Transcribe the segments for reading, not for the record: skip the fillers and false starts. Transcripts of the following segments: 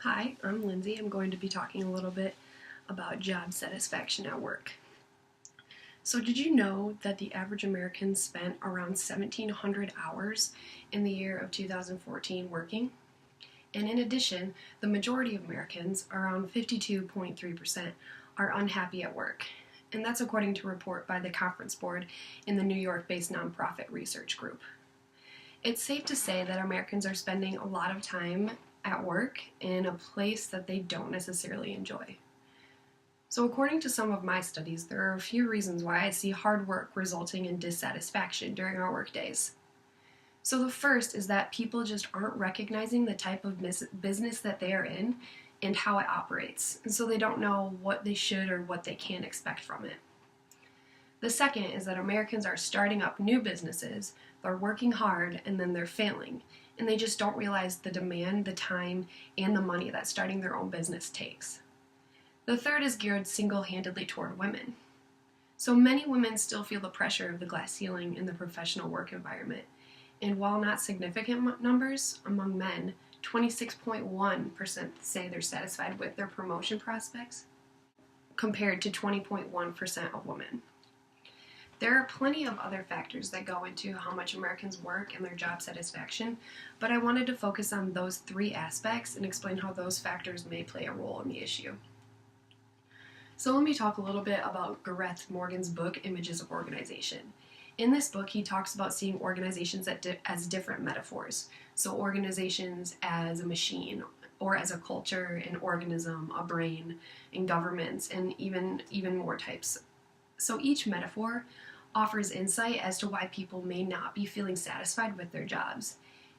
Hi, I'm Lindsay. I'm going to be talking a little bit about job satisfaction at work. So, did you know that the average American spent around 1,700 hours in the year of 2014 working? And in addition, the majority of Americans, around 52.3%, are unhappy at work. And that's according to a report by the Conference Board in the New York-based nonprofit research group. It's safe to say that Americans are spending a lot of time at work in a place that they don't necessarily enjoy. So according to some of my studies, there are a few reasons why I see hard work resulting in dissatisfaction during our work days. So the first is that people just aren't recognizing the type of business that they are in and how it operates, and so they don't know what they should or what they can expect from it. The second is that Americans are starting up new businesses, they're working hard, and then they're failing, and they just don't realize the demand, the time, and the money that starting their own business takes. The third is geared single-handedly toward women. So many women still feel the pressure of the glass ceiling in the professional work environment, and while not significant numbers, among men, 26.1% say they're satisfied with their promotion prospects, compared to 20.1% of women. There are plenty of other factors that go into how much Americans work and their job satisfaction, but I wanted to focus on those three aspects and explain how those factors may play a role in the issue. So let me talk a little bit about Gareth Morgan's book, Images of Organization. In this book, he talks about seeing organizations as different metaphors. So organizations as a machine, or as a culture, an organism, a brain, and governments, and even more types. So each metaphor offers insight as to why people may not be feeling satisfied with their jobs.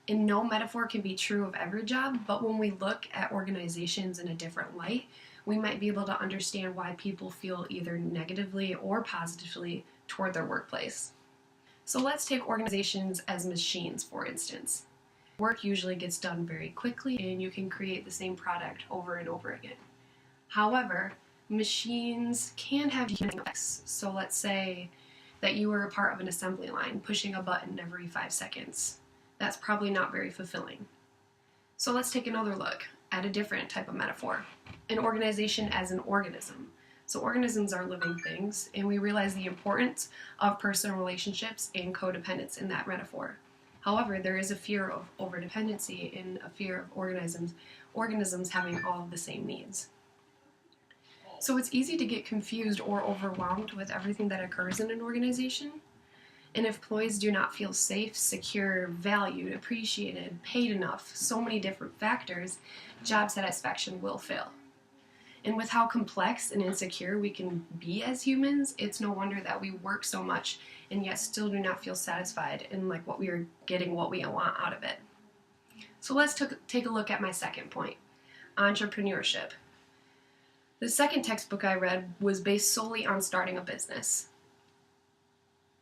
And no metaphor can be true of every job, but when we look at organizations in a different light, we might be able to understand why people feel either negatively or positively toward their workplace. So let's take organizations as machines, for instance. Work usually gets done very quickly, and you can create the same product over and over again. However, machines can have human effects. So let's say that you were a part of an assembly line, pushing a button every 5 seconds. That's probably not very fulfilling. So let's take another look at a different type of metaphor. An organization as an organism. So organisms are living things, and we realize the importance of personal relationships and codependence in that metaphor. However, there is a fear of overdependency and a fear of organisms having all of the same needs. So it's easy to get confused or overwhelmed with everything that occurs in an organization. And if employees do not feel safe, secure, valued, appreciated, paid enough, so many different factors, job satisfaction will fail. And with how complex and insecure we can be as humans, it's no wonder that we work so much and yet still do not feel satisfied in like what we are getting, what we want out of it. So let's take a look at my second point, entrepreneurship. The second textbook I read was based solely on starting a business.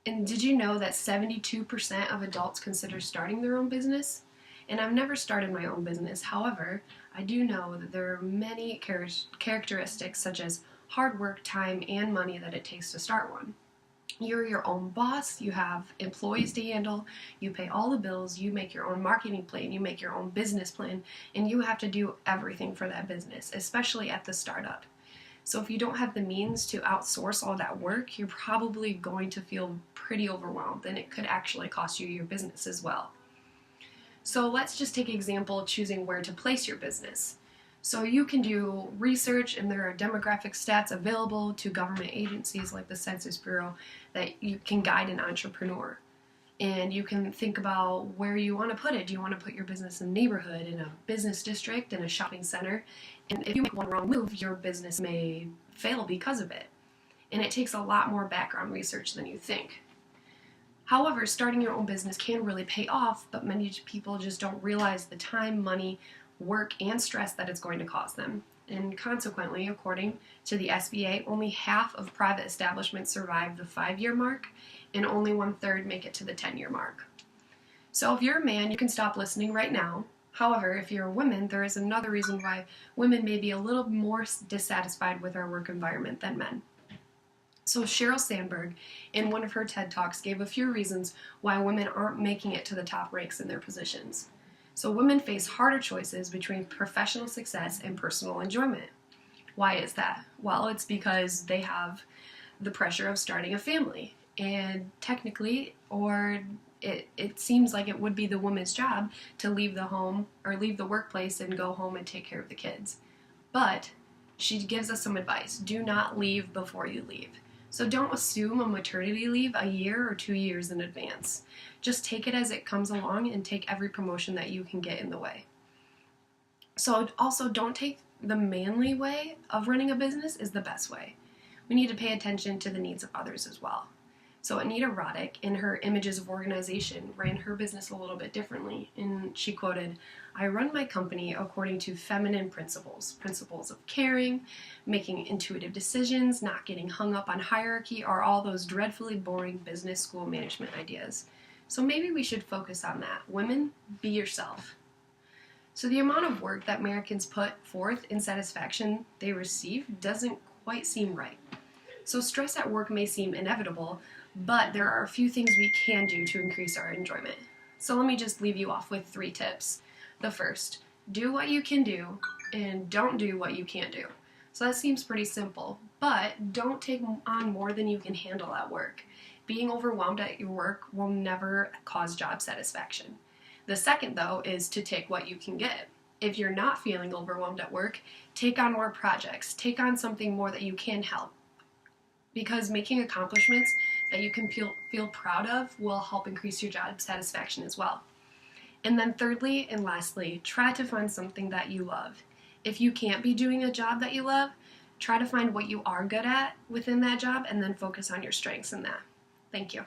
And did you know that 72% of adults consider starting their own business? And I've never started my own business. However, I do know that there are many characteristics such as hard work, time, and money that it takes to start one. You're your own boss, you have employees to handle, you pay all the bills, you make your own marketing plan, you make your own business plan, and you have to do everything for that business, especially at the startup. So if you don't have the means to outsource all that work, you're probably going to feel pretty overwhelmed, and it could actually cost you your business as well. So let's just take an example of choosing where to place your business. So you can do research, and there are demographic stats available to government agencies like the Census Bureau that you can guide an entrepreneur. And you can think about where you want to put it. Do you want to put your business in a neighborhood, in a business district, in a shopping center? And if you make one wrong move, your business may fail because of it. And it takes a lot more background research than you think. However, starting your own business can really pay off, but many people just don't realize the time, money, work, and stress that it's going to cost them. And consequently, according to the SBA, only half of private establishments survive the 5-year mark, and only 1/3 make it to the 10-year mark. So if you're a man, you can stop listening right now. However, if you're a woman, there is another reason why women may be a little more dissatisfied with our work environment than men. So Sheryl Sandberg, in one of her TED Talks, gave a few reasons why women aren't making it to the top ranks in their positions. So women face harder choices between professional success and personal enjoyment. Why is that? Well, it's because they have the pressure of starting a family. And technically, or it seems like it would be the woman's job to leave the home or leave the workplace and go home and take care of the kids. But she gives us some advice. Do not leave before you leave. So don't assume a maternity leave a year or 2 years in advance. Just take it as it comes along and take every promotion that you can get in the way. So also don't take the manly way of running a business is the best way. We need to pay attention to the needs of others as well. So Anita Roddick, in her Images of Organization, ran her business a little bit differently, and she quoted, "I run my company according to feminine principles of caring, making intuitive decisions, not getting hung up on hierarchy, or all those dreadfully boring business school management ideas." So maybe we should focus on that. Women, be yourself. So the amount of work that Americans put forth in satisfaction they receive doesn't quite seem right. So stress at work may seem inevitable, but there are a few things we can do to increase our enjoyment. So let me just leave you off with 3 tips. The first, do what you can do and don't do what you can't do. So that seems pretty simple, but don't take on more than you can handle at work. Being overwhelmed at your work will never cause job satisfaction. The second, though, is to take what you can get. If you're not feeling overwhelmed at work, take on more projects. Take on something more that you can help. Because making accomplishments that you can feel proud of will help increase your job satisfaction as well. And then thirdly and lastly, try to find something that you love. If you can't be doing a job that you love, try to find what you are good at within that job and then focus on your strengths in that. Thank you.